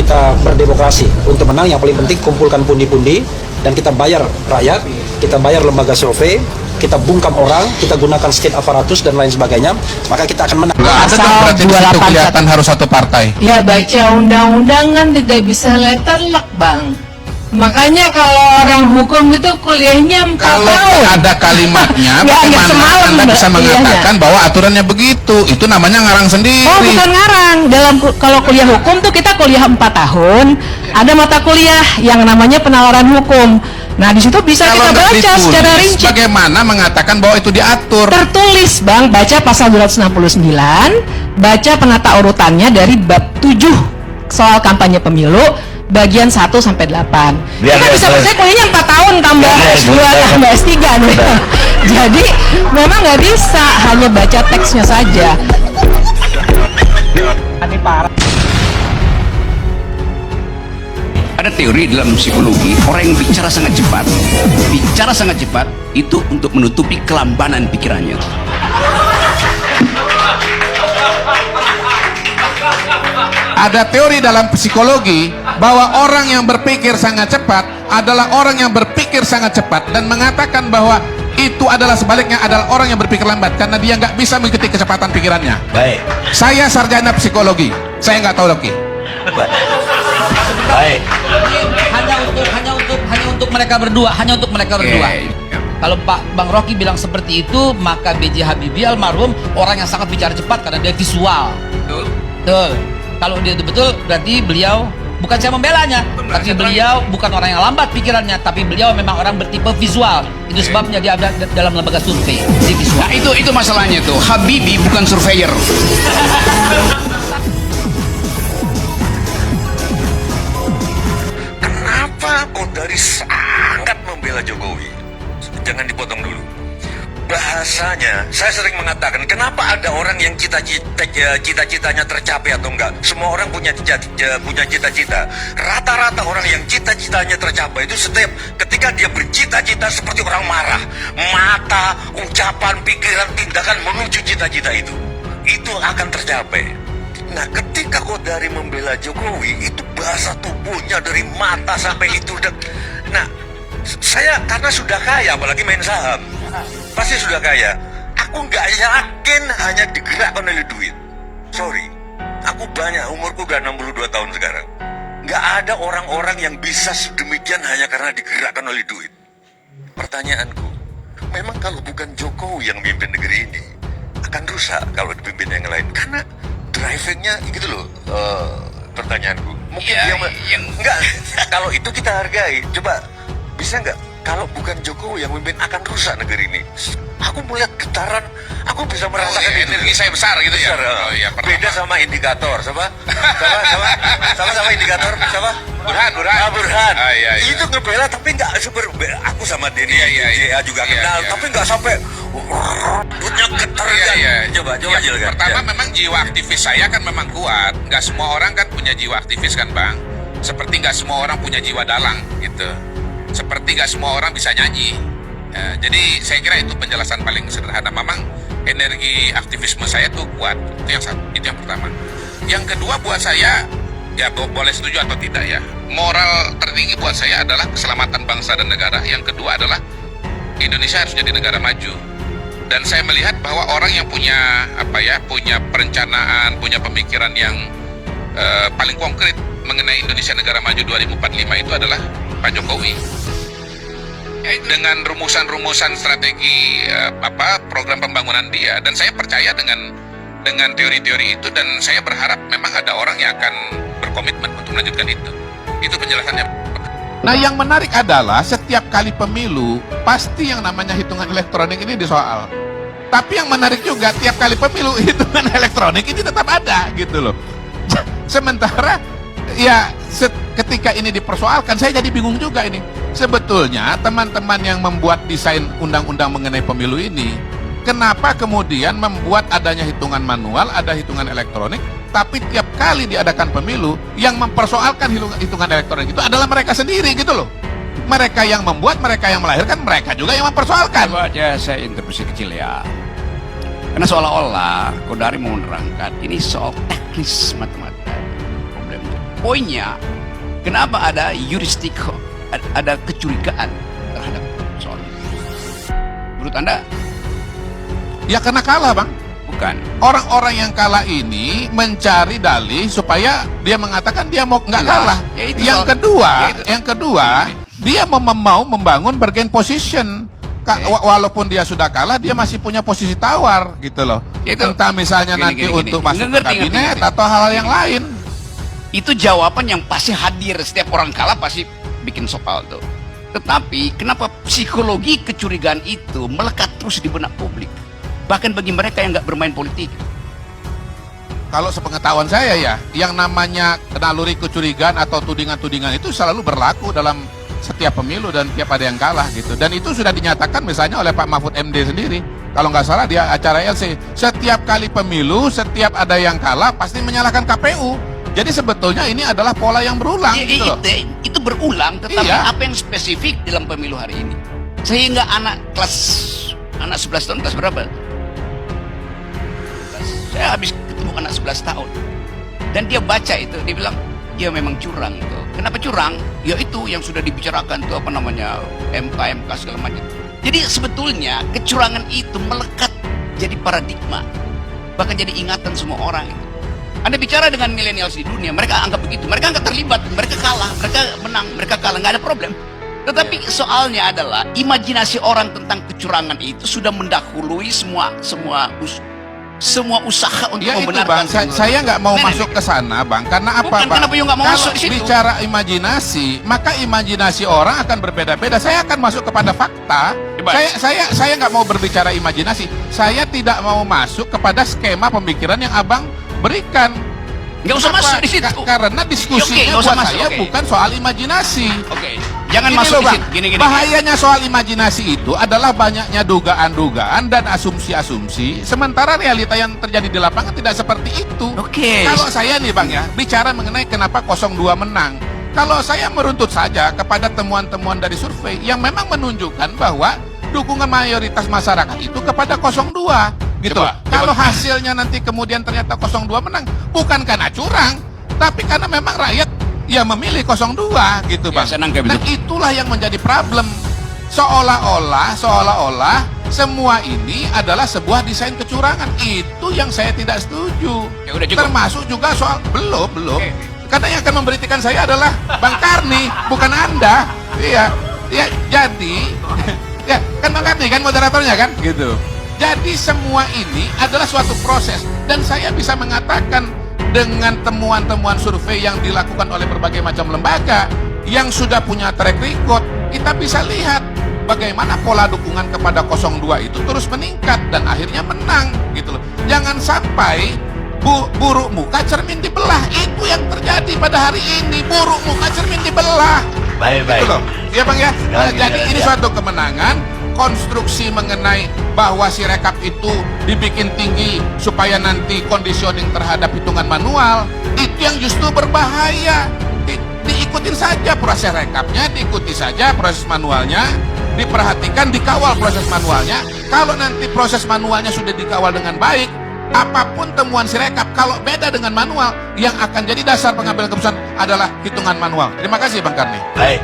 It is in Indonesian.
kita berdemokrasi. Untuk menang yang paling penting kumpulkan pundi-pundi dan kita bayar rakyat, kita bayar lembaga survei, kita bungkam orang, kita gunakan state aparatus dan lain sebagainya, maka kita akan menang. Nggak ada dong berarti di situ kelihatan harus satu partai. Ya baca undang-undang kan tidak bisa letterlock, Bang. Makanya kalau orang hukum itu kuliahnya 4 Kalau tahun. ada kalimatnya, Nggak bagaimana semalam, Anda Mbak. bisa mengatakan bahwa aturannya begitu? Itu namanya ngarang sendiri. Oh, bukan ngarang. Kalau kuliah hukum tuh kita kuliah 4 tahun. Ada mata kuliah yang namanya penalaran hukum. Nah, di situ bisa Kalau kita nggak baca ditulis, secara rinci. bagaimana mengatakan bahwa itu diatur? Tertulis, Bang, baca pasal 269, baca penata urutannya dari bab 7 soal kampanye pemilu, bagian 1 sampai 8. Kita bisa percaya kuliahnya 4 tahun tambah S2 tambah S3 nih. Jadi memang nggak bisa hanya baca teksnya saja. Ada teori dalam psikologi, orang yang bicara sangat cepat itu untuk menutupi kelambanan pikirannya. Ada teori dalam psikologi bahwa orang yang berpikir sangat cepat adalah orang yang berpikir sangat cepat, dan mengatakan bahwa itu adalah sebaliknya adalah orang yang berpikir lambat karena dia nggak bisa mengikuti kecepatan pikirannya. Baik. Saya sarjana psikologi, saya nggak tahu lagi. Baik. hanya untuk mereka berdua, Kalau Pak Bang Rocky bilang seperti itu, maka B.J. Habibie almarhum orang yang sangat bicara cepat karena dia visual. Betul. Kalau dia itu betul, berarti beliau, bukan saya membelanya, tapi beliau bukan orang yang lambat pikirannya, tapi beliau memang orang bertipe visual. Itu sebabnya dia ada dalam lembaga survei. Dia visual. Nah, itu masalahnya tuh. Habibie bukan surveyor. Kenapa Kodari sangat membela Jokowi? Jangan dipotong dulu. Bahasanya, saya sering mengatakan, kenapa ada orang yang cita-citanya tercapai atau enggak? Semua orang punya cita-cita. Rata-rata orang yang cita-citanya tercapai itu setiap ketika dia bercita-cita seperti orang marah. Mata, ucapan, pikiran, tindakan menuju cita-cita itu akan tercapai. Nah, ketika Kodari membela Jokowi, itu bahasa tubuhnya dari mata sampai itu. Nah, saya karena sudah kaya, apalagi main saham, pasti sudah kaya. Aku nggak yakin hanya digerakkan oleh duit. Sorry, aku banyak, umurku udah 62 tahun sekarang. Nggak ada orang-orang yang bisa sedemikian hanya karena digerakkan oleh duit. Pertanyaanku, memang kalau bukan Jokowi yang memimpin negeri ini, akan rusak kalau dipimpin yang lain. Karena drivingnya gitu loh. Pertanyaanku, mungkin Ya, enggak. Kalau itu kita hargai. Coba bisa nggak? Kalau bukan Jokowi yang memimpin, akan rusak negeri ini. Aku melihat getaran, aku bisa merasakan itu. Energi saya besar gitu ya. Besar, Ya, beda sama indikator, sama indikator, sama Burhan. Burhan. Iya. Itu ngebela tapi nggak aku sama Denny JA juga kenal, tapi nggak sampai punya getar kan. Coba jelaskan. Pertama, memang jiwa aktivis saya kan memang kuat. Nggak semua orang kan punya jiwa aktivis kan, Bang. Seperti nggak semua orang punya jiwa dalang gitu. Seperti nggak semua orang bisa nyanyi. Jadi saya kira itu penjelasan paling sederhana. Memang energi aktivisme saya tuh kuat. Itu yang pertama. Yang kedua, buat saya, ya boleh setuju atau tidak ya, moral tertinggi buat saya adalah keselamatan bangsa dan negara. Yang kedua adalah Indonesia harus jadi negara maju. Dan saya melihat bahwa orang yang punya punya perencanaan, punya pemikiran yang paling konkret mengenai Indonesia negara maju 2045 itu adalah Pak Jokowi. Dengan rumusan-rumusan strategi program pembangunan dia, dan saya percaya dengan teori-teori itu, dan saya berharap memang ada orang yang akan berkomitmen untuk melanjutkan itu. Itu penjelasannya. Nah, yang menarik adalah setiap kali pemilu pasti yang namanya hitungan elektronik ini disoal. Tapi yang menarik juga, tiap kali pemilu hitungan elektronik ini tetap ada gitu loh. Sementara ya ketika ini dipersoalkan, saya jadi bingung juga ini. Sebetulnya teman-teman yang membuat desain undang-undang mengenai pemilu ini, kenapa kemudian membuat adanya hitungan manual, ada hitungan elektronik, tapi tiap kali diadakan pemilu yang mempersoalkan hitungan elektronik itu adalah mereka sendiri gitu loh. Mereka yang membuat, mereka yang melahirkan, mereka juga yang mempersoalkan. Coba aja saya interupsi kecil ya. Karena seolah-olah Kodari mau menerangkan ini soal teknis matematika. Problemnya poinnya, kenapa ada jurisdik, ada kecurigaan terhadap soal ini? Menurut Anda? Ya karena kalah, Bang. Bukan. Orang-orang yang kalah ini mencari dalih supaya dia mengatakan dia mau nggak kalah. Ya itu Yang soal- kedua, ya itu. yang kedua, dia mau membangun bargain position. Walaupun dia sudah kalah, dia masih punya posisi tawar gitu loh. Ya itu. Entah misalnya Gini, nanti gini, gini. untuk masuk ke Ngerti, kabinet ngerti. atau hal-hal yang lain. Itu jawaban yang pasti hadir. Setiap orang kalah pasti bikin soal tuh. Tetapi kenapa psikologi kecurigaan itu melekat terus di benak publik? Bahkan bagi mereka yang nggak bermain politik. Kalau sepengetahuan saya ya, yang namanya naluri kecurigaan atau tudingan-tudingan itu selalu berlaku dalam setiap pemilu dan tiap ada yang kalah gitu. Dan itu sudah dinyatakan misalnya oleh Pak Mahfud MD sendiri. Kalau nggak salah dia acara LC. Setiap kali pemilu, setiap ada yang kalah pasti menyalahkan KPU. Jadi sebetulnya ini adalah pola yang berulang gitu loh. Itu berulang, tetapi Iya. apa yang spesifik dalam pemilu hari ini? Sehingga anak 11 tahun kelas berapa? Saya habis ketemu anak 11 tahun. Dan dia baca itu, dia bilang, ya memang curang itu. Kenapa curang? Ya itu yang sudah dibicarakan tuh apa namanya MK segala macam. Jadi sebetulnya kecurangan itu melekat jadi paradigma, bahkan jadi ingatan semua orang itu. Anda bicara dengan milenials di dunia, mereka anggap begitu. Mereka nggak terlibat, mereka kalah, mereka menang, mereka kalah, nggak ada problem. Tetapi soalnya adalah imajinasi orang tentang kecurangan itu sudah mendahului semua usaha untuk Ya itu membenarkan. Bang, saya nggak mau Nih, masuk ke sana Bang. Karena apa Bukan, Bang? kenapa you nggak mau Kalau masuk ke situ? bicara imajinasi, maka imajinasi orang akan berbeda-beda. Saya akan masuk kepada fakta. Coba. Saya nggak mau berbicara imajinasi. Saya tidak mau masuk kepada skema pemikiran yang Abang berikan. Nggak usah Kenapa? masuk di situ. Karena diskusinya Oke, nggak usah buat masuk, saya oke. bukan soal imajinasi. Oke, jangan Gini masuk loh, di Bang. situ. Gini. Bahayanya soal imajinasi itu adalah banyaknya dugaan-dugaan dan asumsi-asumsi, sementara realita yang terjadi di lapangan tidak seperti itu. Oke. Kalau saya nih Bang ya, bicara mengenai kenapa 02 menang. Kalau saya meruntut saja kepada temuan-temuan dari survei yang memang menunjukkan bahwa dukungan mayoritas masyarakat itu kepada 02 gitu. Coba. Kalau hasilnya nanti kemudian ternyata 02 menang, bukan karena curang, tapi karena memang rakyat yang memilih 02 gitu Ya, Bang. saya nangkep Nah itu. itulah yang menjadi problem. Seolah-olah semua ini adalah sebuah desain kecurangan. Itu yang saya tidak setuju. Ya udah, cukup. Termasuk juga soal belum. Oke. Karena yang akan memberitakan saya adalah Bang Karni, bukan Anda. Iya. Ya, jadi ya kan Bang Karni kan moderatornya kan? Gitu. Jadi semua ini adalah suatu proses dan saya bisa mengatakan dengan temuan-temuan survei yang dilakukan oleh berbagai macam lembaga yang sudah punya track record, kita bisa lihat bagaimana pola dukungan kepada 02 itu terus meningkat dan akhirnya menang gitu loh. Jangan sampai buruk muka cermin dibelah. Itu yang terjadi pada hari ini. Buruk muka cermin dibelah. Baik. Gitu loh. Ya Bang ya. Nah, jadi ini suatu kemenangan. Konstruksi mengenai bahwa si rekap itu dibikin tinggi supaya nanti conditioning terhadap hitungan manual, itu yang justru berbahaya. Diikutin saja proses rekapnya, diikuti saja proses manualnya, diperhatikan, dikawal proses manualnya. Kalau nanti proses manualnya sudah dikawal dengan baik, apapun temuan si rekap, kalau beda dengan manual, yang akan jadi dasar pengambilan keputusan adalah hitungan manual. Terima kasih Bang Karni. Baik.